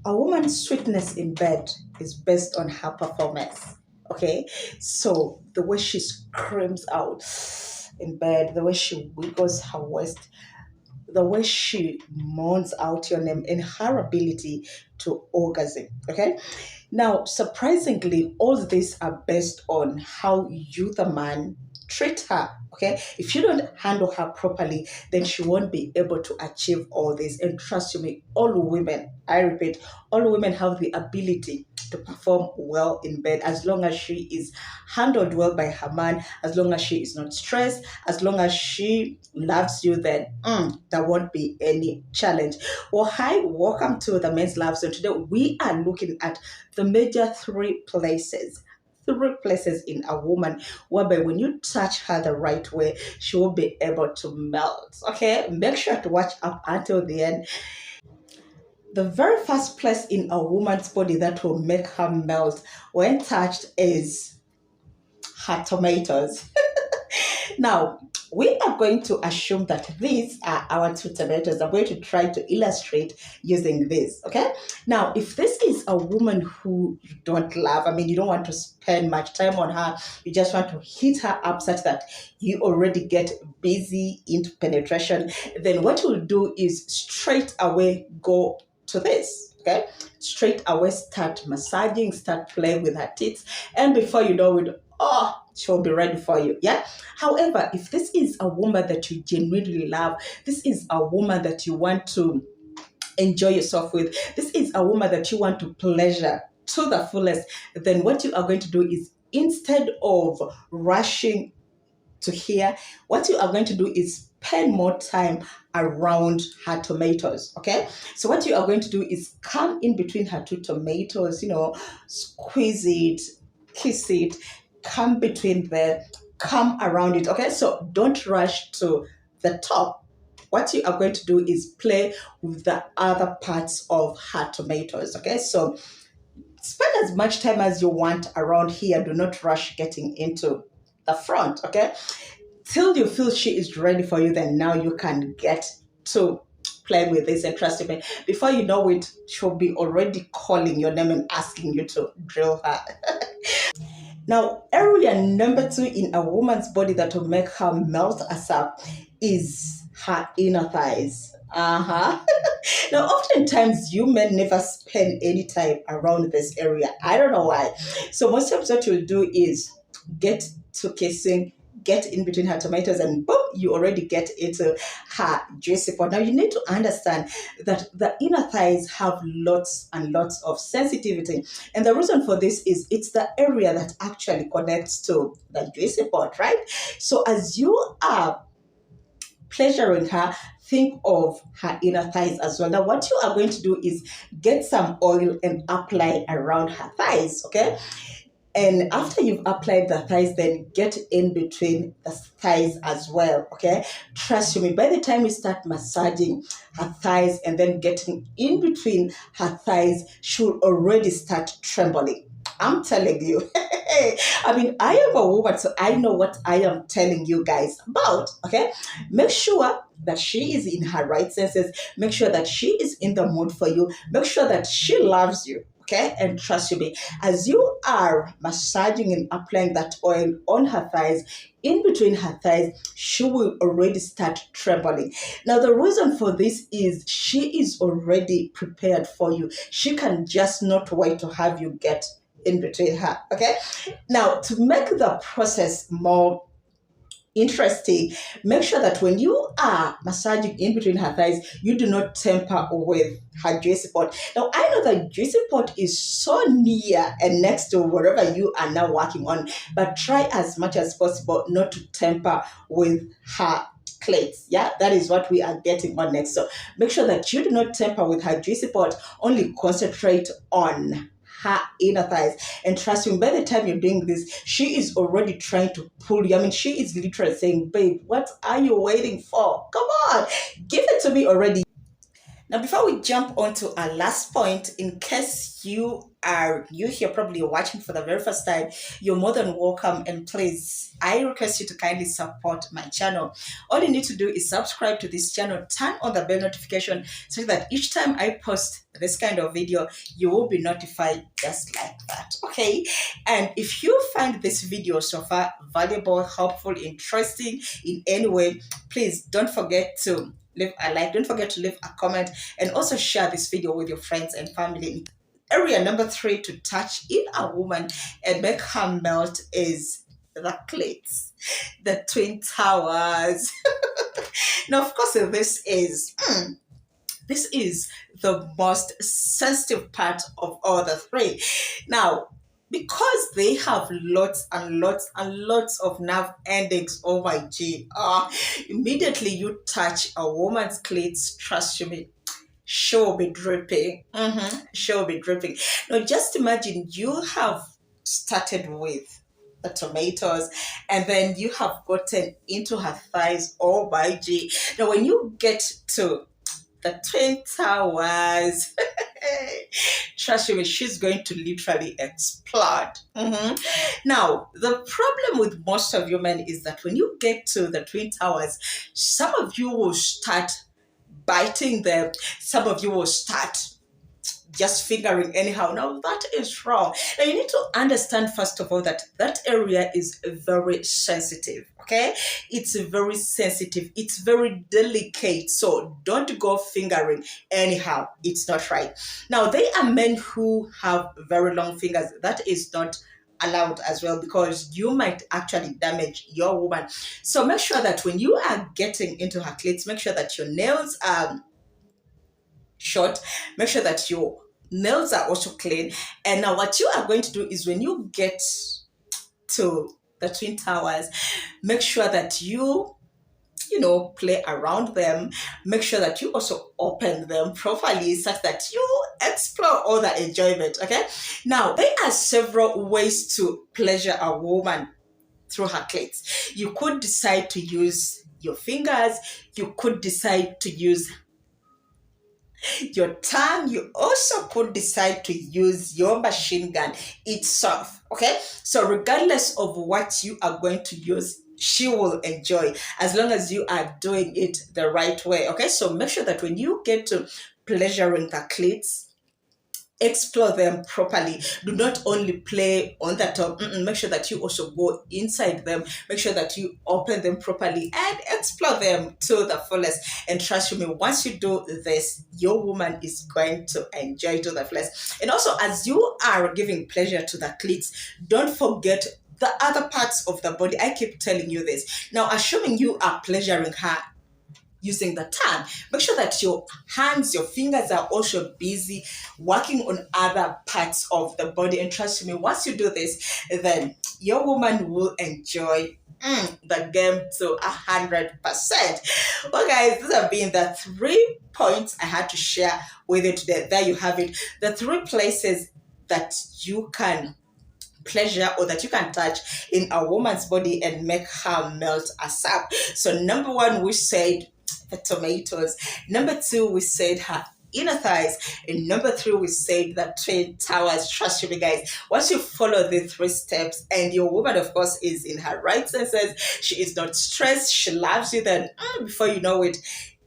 A woman's sweetness in bed is based on her performance. Okay, so the way she screams out in bed, the way she wiggles her waist, the way she moans out your name, and her ability to orgasm. Okay, now surprisingly, all these are based on how you, the man, treat her. Okay, if you don't handle her properly, then she won't be able to achieve all this. And trust me, all women, I repeat, all women have the ability to perform well in bed as long as she is handled well by her man, as long as she is not stressed, as long as she loves you, then there won't be any challenge. Well, hi, welcome to the Men's Love Zone. Today we are looking at the major three places in a woman whereby when you touch her the right way, she will be able to melt. Okay, make sure to watch up until the end. The very first place in a woman's body that will make her melt when touched is her tomatoes. Now, we are going to assume that these are our two tomatoes. I'm going to try to illustrate using this, okay? Now, if this is a woman who you don't love, I mean, you don't want to spend much time on her, you just want to hit her up such that you already get busy into penetration, then what you'll do is straight away go to this, okay? Straight away start massaging, start playing with her tits, and before you know it, she'll be ready for you. Yeah. However, if this is a woman that you genuinely love, this is a woman that you want to enjoy yourself with, this is a woman that you want to pleasure to the fullest, then what you are going to do is, instead of rushing to here, what you are going to do is spend more time around her tomatoes. Okay, so what you are going to do is come in between her two tomatoes, squeeze it, kiss it, come between there, come around it. Okay, so don't rush to the top. What you are going to do is play with the other parts of her tomatoes. Okay, so spend as much time as you want around here. Do not rush getting into the front. Okay, till you feel she is ready for you, then now you can get to play with this. And trust me, before you know it, she'll be already calling your name and asking you to drill her. Now, area number 2 in a woman's body that will make her melt us up is her inner thighs. Now, oftentimes you men never spend any time around this area. I don't know why. So most times what you'll do is get to kissing, get in between her tomatoes, and boom, you already get into her juicy pot. Now you need to understand that the inner thighs have lots and lots of sensitivity, and the reason for this is it's the area that actually connects to the juicy pot, right? So as you are pleasuring her, think of her inner thighs as well. Now what you are going to do is get some oil and apply around her thighs, okay? And after you've applied the thighs, then get in between the thighs as well, okay? Trust me, by the time you start massaging her thighs and then getting in between her thighs, she'll already start trembling. I'm telling you. I mean, I am a woman, so I know what I am telling you guys about, okay? Make sure that she is in her right senses. Make sure that she is in the mood for you. Make sure that she loves you. Okay, and trust me, as you are massaging and applying that oil on her thighs, in between her thighs, she will already start trembling. Now, the reason for this is she is already prepared for you. She can just not wait to have you get in between her. Okay, now to make the process more interesting, make sure that when you are massaging in between her thighs, you do not tamper with her juicy pot. Now, I know that juicy pot is so near and next to wherever you are now working on, but try as much as possible not to tamper with her plates. Yeah, that is what we are getting on next. So make sure that you do not tamper with her juicy pot, only concentrate on her inner thighs. And trust me, by the time you're doing this, she is already trying to pull you. I mean, she is literally saying, babe, what are you waiting for? Come on, give it to me already. Now, before we jump on to our last point, in case you are new here, probably watching for the very first time, you're more than welcome. And please, I request you to kindly support my channel. All you need to do is subscribe to this channel, turn on the bell notification so that each time I post this kind of video, you will be notified just like that. Okay. And if you find this video so far valuable, helpful, interesting in any way, please don't forget to leave a like, don't forget to leave a comment, and also share this video with your friends and family. Area number 3 to touch in a woman and make her melt is the clits, the twin towers. Now, of course, this is the most sensitive part of all the three. Now, because they have lots and lots and lots of nerve endings, oh my G, immediately you touch a woman's clits, trust me, she'll be dripping. She'll be dripping. Now, just imagine you have started with the tomatoes and then you have gotten into her thighs, oh my G. Now, when you get to the twin towers, trust me, she's going to literally explode. Now, the problem with most of you men is that when you get to the twin towers, some of you will start biting them, some of you will start just fingering anyhow. Now, that is wrong. Now, you need to understand, first of all, that that area is very sensitive, okay? It's very sensitive. It's very delicate. So don't go fingering anyhow. It's not right. Now, they are men who have very long fingers. That is not allowed as well, because you might actually damage your woman. So make sure that when you are getting into her clits, make sure that your nails are short, make sure that your nails are also clean. And now what you are going to do is when you get to the twin towers, make sure that you play around them. Make sure that you also open them properly such that you explore all the enjoyment. Okay. Now, there are several ways to pleasure a woman through her clits. You could decide to use your fingers. You could decide to use your tongue. You also could decide to use your machine gun itself. Okay. So regardless of what you are going to use, she will enjoy as long as you are doing it the right way. Okay. So make sure that when you get to pleasuring the clits, explore them properly. Do not only play on the top. Make sure that you also go inside them. Make sure that you open them properly and explore them to the fullest. And trust me, once you do this, your woman is going to enjoy to the fullest. And also, as you are giving pleasure to the clits, don't forget the other parts of the body. I keep telling you this. Now, assuming you are pleasuring her using the tongue, make sure that your hands, your fingers are also busy working on other parts of the body. And trust me, once you do this, then your woman will enjoy the game to 100%. Well, guys, these have been the 3 points I had to share with you today. There you have it. The 3 places that you can pleasure or that you can touch in a woman's body and make her melt asap. So number 1, we said the tomatoes. Number 2, we said her inner thighs. And number 3, we said the twin towers. Trust me, guys, once you follow the 3 steps and your woman, of course, is in her right senses, she is not stressed, she loves you, then before you know it,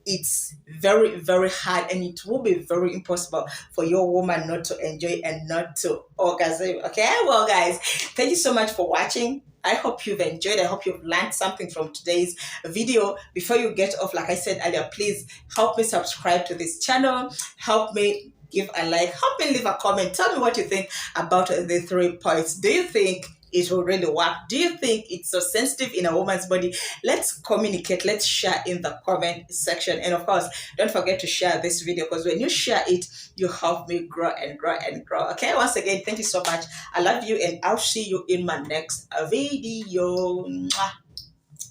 it's very, very hard, and it will be very impossible for your woman not to enjoy and not to orgasm. Okay, well, guys, thank you so much for watching. I hope you've enjoyed. I hope you've learned something from today's video. Before you get off, like I said earlier, please help me subscribe to this channel. Help me give a like. Help me leave a comment. Tell me what you think about the 3 points. Do you think it will really work? Do you think it's so sensitive in a woman's body? Let's communicate. Let's share in the comment section. And of course, don't forget to share this video, because when you share it, you help me grow and grow and grow. Okay, once again, thank you so much. I love you, and I'll see you in my next video.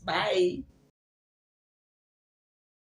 Bye.